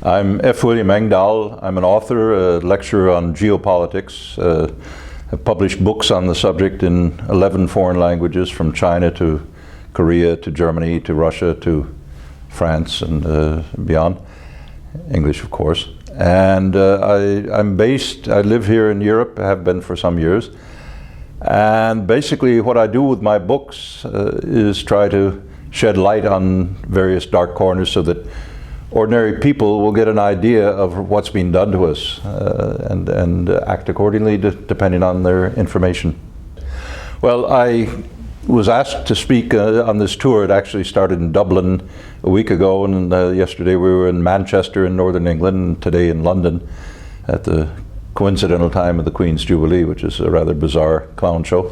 I'm F. William Engdahl. I'm an author, a lecturer on geopolitics. I've published books on the subject in 11 foreign languages, from China to Korea to Germany to Russia to France and beyond. English, of course. And I live here in Europe, have been for some years. And basically what I do with my books is try to shed light on various dark corners so that ordinary people will get an idea of what's being done to us and act accordingly depending on their information. Well, I was asked to speak on this tour. It actually started in Dublin a week ago, and yesterday we were in Manchester in Northern England, and today in London at the coincidental time of the Queen's Jubilee, which is a rather bizarre clown show.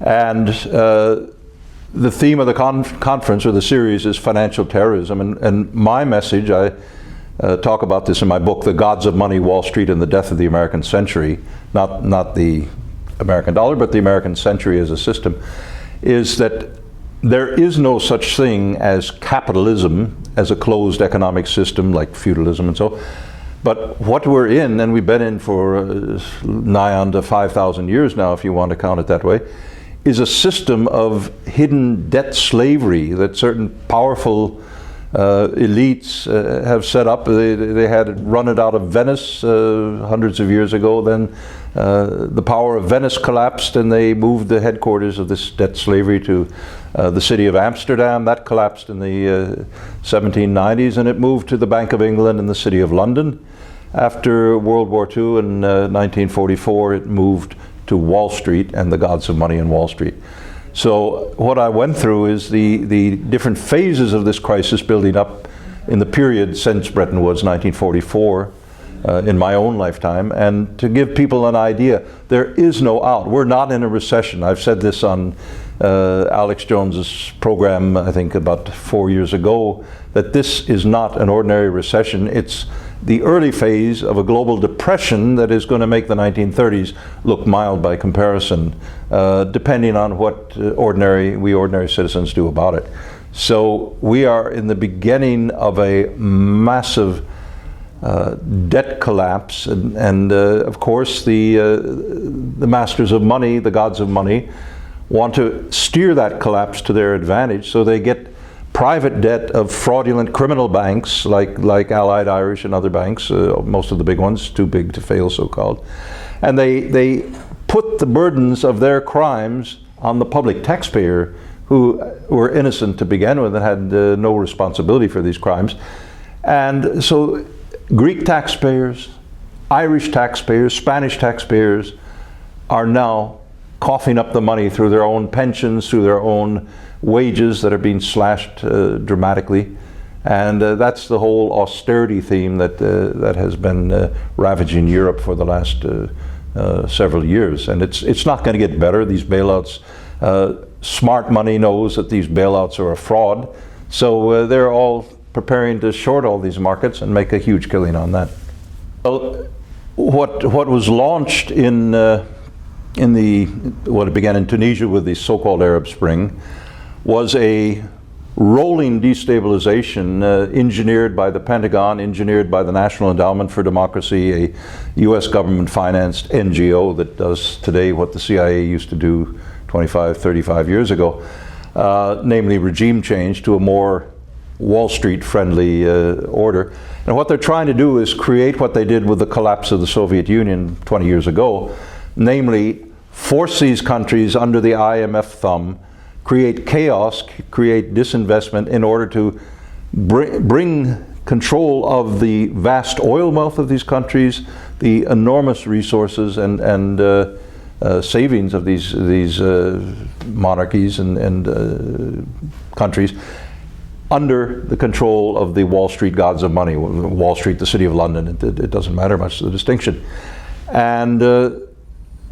And the theme of the conference, or the series, is financial terrorism. And my message, I talk about this in my book, The Gods of Money, Wall Street and the Death of the American Century, not the American dollar, but the American century as a system, is that there is no such thing as capitalism as a closed economic system like feudalism and so. But what we're in, and we've been in for nigh on to 5,000 years now, if you want to count it that way, is a system of hidden debt slavery that certain powerful elites have set up. They had run it out of Venice hundreds of years ago. Then the power of Venice collapsed, and they moved the headquarters of this debt slavery to the city of Amsterdam. That collapsed in the 1790s, and it moved to the Bank of England in the city of London. After World War II in 1944, it moved to Wall Street and the gods of money in Wall Street. So what I went through is the different phases of this crisis building up in the period since Bretton Woods, 1944, in my own lifetime, and to give people an idea, there is no out. We're not in a recession. I've said this on Alex Jones's program, I think about 4 years ago, that this is not an ordinary recession. It's the early phase of a global depression that is going to make the 1930s look mild by comparison, depending on what we ordinary citizens do about it. So we are in the beginning of a massive debt collapse, and of course the masters of money, the gods of money, want to steer that collapse to their advantage, so they get private debt of fraudulent criminal banks like Allied Irish and other banks, most of the big ones, too big to fail so-called. And they put the burdens of their crimes on the public taxpayer, who were innocent to begin with and had no responsibility for these crimes. And so Greek taxpayers, Irish taxpayers, Spanish taxpayers are now coughing up the money through their own pensions, through their own wages that are being slashed dramatically. And that's the whole austerity theme that has been ravaging Europe for the last several years. And it's not going to get better. These bailouts, smart money knows that these bailouts are a fraud. So they're all preparing to short all these markets and make a huge killing on that. Well, what was launched it began in Tunisia with the so-called Arab Spring, was a rolling destabilization engineered by the Pentagon, engineered by the National Endowment for Democracy, a US government-financed NGO that does today what the CIA used to do 25, 35 years ago, namely regime change to a more Wall Street-friendly order. And what they're trying to do is create what they did with the collapse of the Soviet Union 20 years ago, namely force these countries under the IMF thumb, create chaos, create disinvestment in order to bring control of the vast oil wealth of these countries, the enormous resources and savings of these monarchies and countries under the control of the Wall Street gods of money. Wall Street, the city of London, it doesn't matter much, the distinction. And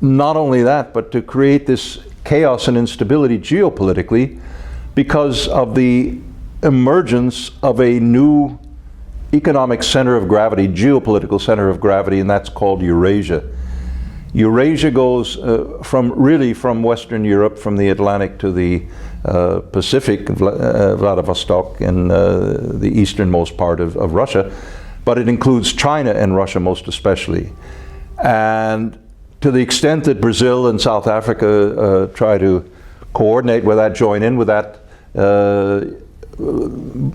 not only that, but to create this chaos and instability geopolitically because of the emergence of a new economic center of gravity, geopolitical center of gravity, and that's called Eurasia. Eurasia goes from Western Europe, from the Atlantic to the Pacific, Vladivostok, in the easternmost part of Russia. but it includes China and Russia most especially. And to the extent that Brazil and South Africa try to coordinate with that, join in with that,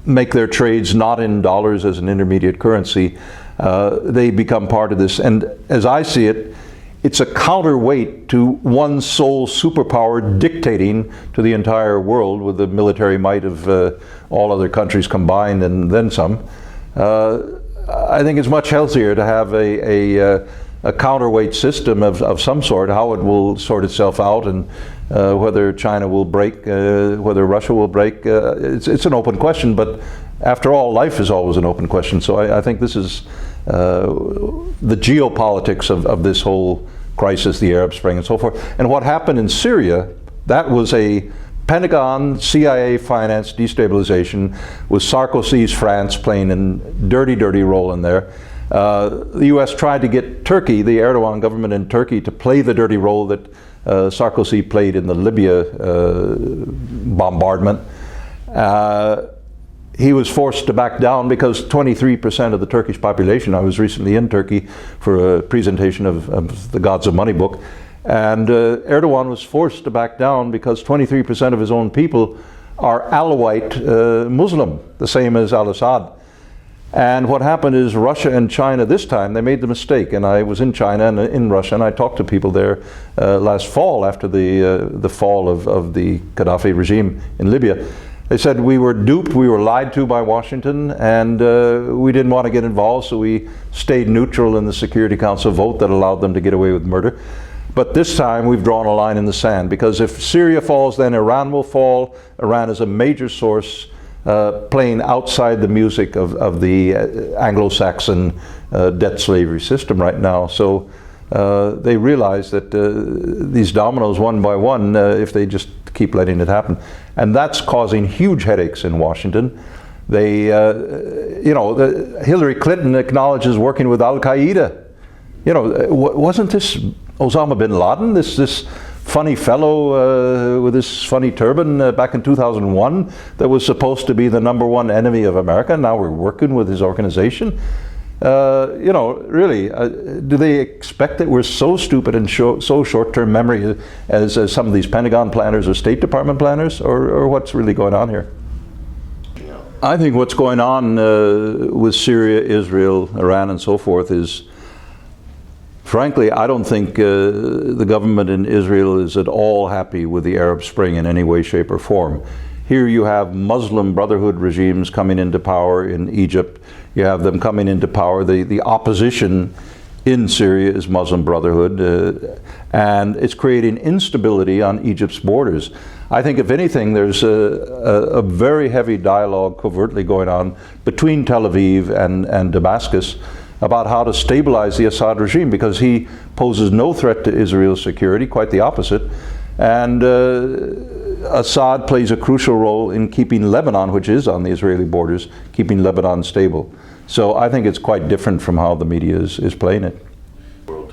make their trades not in dollars as an intermediate currency, they become part of this. And as I see it, it's a counterweight to one sole superpower dictating to the entire world with the military might of all other countries combined and then some. I think it's much healthier to have a counterweight system of some sort. How it will sort itself out, and whether China will break, whether Russia will break, it's an open question. But after all, life is always an open question. So I think this is the geopolitics of this whole crisis, the Arab Spring and so forth. And what happened in Syria, that was a Pentagon, CIA financed destabilization with Sarkozy's France playing a dirty, dirty role in there. The US tried to get Turkey, the Erdogan government in Turkey, to play the dirty role that Sarkozy played in the Libya bombardment. He was forced to back down because 23% of the Turkish population, I was recently in Turkey for a presentation of the Gods of Money book, and Erdogan was forced to back down because 23% of his own people are Alawite Muslim, the same as al-Assad. And what happened is Russia and China this time, they made the mistake, and I was in China and in Russia, and I talked to people there last fall after the fall of the Gaddafi regime in Libya. They said we were duped, we were lied to by Washington, and we didn't want to get involved, so we stayed neutral in the Security Council vote that allowed them to get away with murder. But this time we've drawn a line in the sand, because if Syria falls, then Iran will fall. Iran is a major source playing outside the music of the Anglo-Saxon debt slavery system right now. So they realize that these dominoes, one by one, if they just keep letting it happen. And that's causing huge headaches in Washington. They, Hillary Clinton acknowledges working with Al-Qaeda. You know, wasn't this Osama bin Laden, this funny fellow with this funny turban back in 2001 that was supposed to be the #1 enemy of America? Now we're working with his organization. Really, do they expect that we're so stupid and so short-term memory as some of these Pentagon planners or State Department planners, or what's really going on here? I think what's going on with Syria, Israel, Iran, and so forth is, frankly, I don't think the government in Israel is at all happy with the Arab Spring in any way, shape, or form. Here you have Muslim Brotherhood regimes coming into power in Egypt. You have them coming into power. The opposition in Syria is Muslim Brotherhood, and it's creating instability on Egypt's borders. I think, if anything, there's a very heavy dialogue covertly going on between Tel Aviv and Damascus about how to stabilize the Assad regime, because he poses no threat to Israel's security, quite the opposite. And Assad plays a crucial role in keeping Lebanon, which is on the Israeli borders, keeping Lebanon stable. So I think it's quite different from how the media is playing it.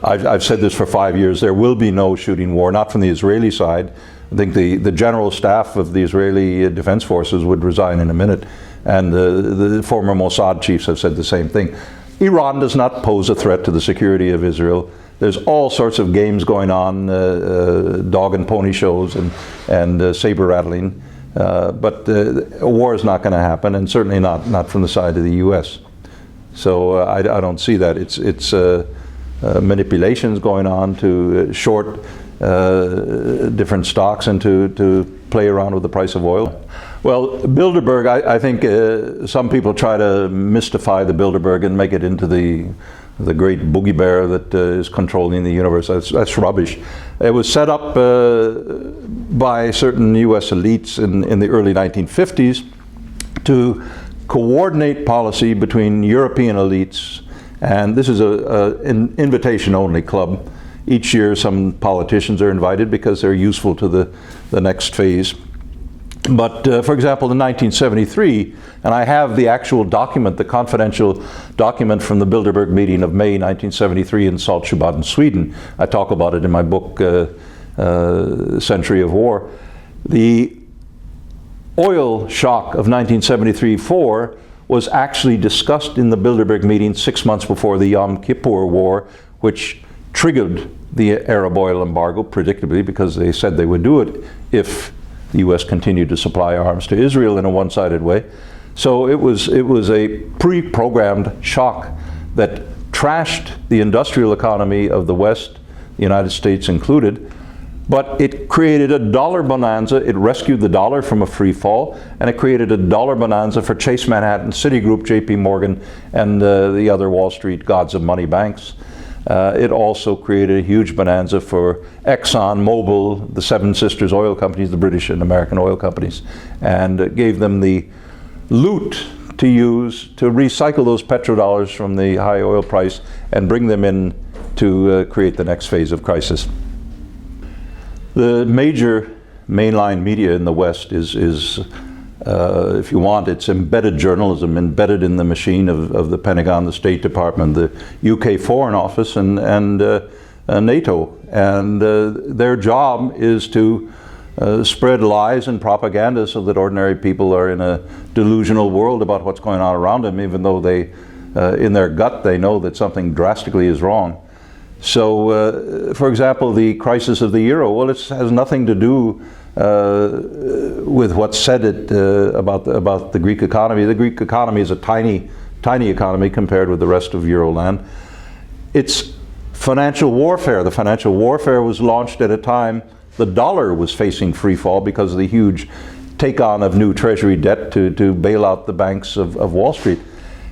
I've said this for 5 years, there will be no shooting war, not from the Israeli side. I think the general staff of the Israeli Defense Forces would resign in a minute, and the former Mossad chiefs have said the same thing. Iran does not pose a threat to the security of Israel. There's all sorts of games going on, dog and pony shows and saber rattling, but a war is not going to happen, and certainly not from the side of the U.S. So I don't see that. It's manipulations going on to short different stocks and to play around with the price of oil. Well, Bilderberg, I think some people try to mystify the Bilderberg and make it into the great boogie bear that is controlling the universe. That's rubbish. It was set up by certain U.S. elites in the early 1950s to coordinate policy between European elites, and this is an invitation-only club. Each year some politicians are invited because they're useful to the next phase. But for example, in 1973, and I have the actual document, the confidential document from the Bilderberg meeting of May 1973 in Saltsjöbaden, Sweden. I talk about it in my book, Century of War. The oil shock of 1973-4 was actually discussed in the Bilderberg meeting 6 months before the Yom Kippur War, which triggered the Arab oil embargo, predictably, because they said they would do it if the U.S. continued to supply arms to Israel in a one-sided way. So it was a pre-programmed shock that trashed the industrial economy of the West, the United States included, but it created a dollar bonanza. It rescued the dollar from a free fall, and it created a dollar bonanza for Chase Manhattan, Citigroup, JP Morgan, and the other Wall Street gods of money banks. It also created a huge bonanza for Exxon, Mobil, the Seven Sisters oil companies, the British and American oil companies, and gave them the loot to use to recycle those petrodollars from the high oil price and bring them in to create the next phase of crisis. The major mainline media in the West is if you want, it's embedded journalism, embedded in the machine of the Pentagon, the State Department, the UK Foreign Office, and NATO. And their job is to spread lies and propaganda so that ordinary people are in a delusional world about what's going on around them, even though they, in their gut, they know that something drastically is wrong. So, for example, the crisis of the euro, well, it has nothing to do with what's said about the Greek economy. The Greek economy is a tiny economy compared with the rest of Euroland. It's financial warfare. The financial warfare was launched at a time the dollar was facing free fall because of the huge take-on of new treasury debt to bail out the banks of Wall Street.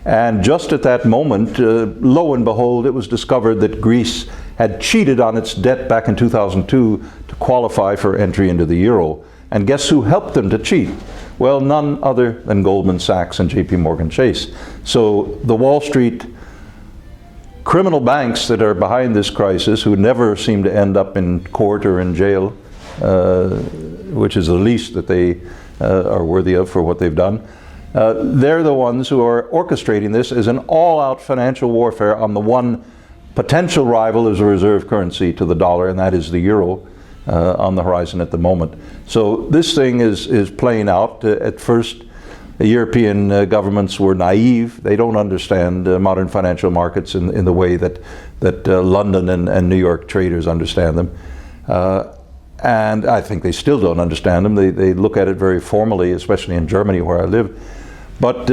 And just at that moment, lo and behold, it was discovered that Greece had cheated on its debt back in 2002 to qualify for entry into the euro. And guess who helped them to cheat? Well, none other than Goldman Sachs and JP Morgan Chase. So the Wall Street criminal banks that are behind this crisis, who never seem to end up in court or in jail, which is the least that they are worthy of for what they've done, they're the ones who are orchestrating this as an all-out financial warfare on the one potential rival as a reserve currency to the dollar, and that is the euro on the horizon at the moment. So this thing is playing out. At first, the European governments were naive. They don't understand modern financial markets in the way that London and New York traders understand them. And I think they still don't understand them. They look at it very formally, especially in Germany where I live. But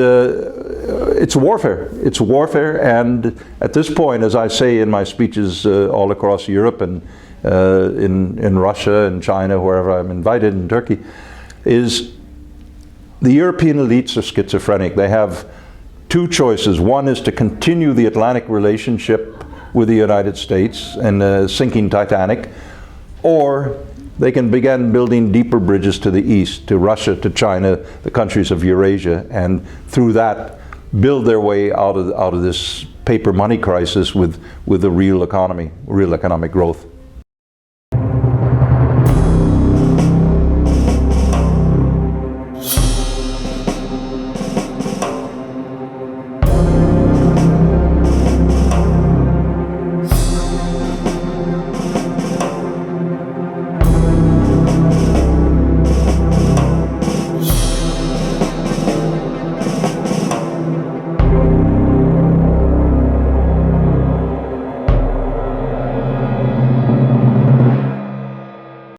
it's warfare. It's warfare, and at this point, as I say in my speeches all across Europe and in Russia and China, wherever I'm invited, in Turkey, is the European elites are schizophrenic. They have two choices. One is to continue the Atlantic relationship with the United States and a sinking Titanic, or they can begin building deeper bridges to the east, to Russia, to China, the countries of Eurasia, and through that build their way out of this paper money crisis with a real economy, real economic growth.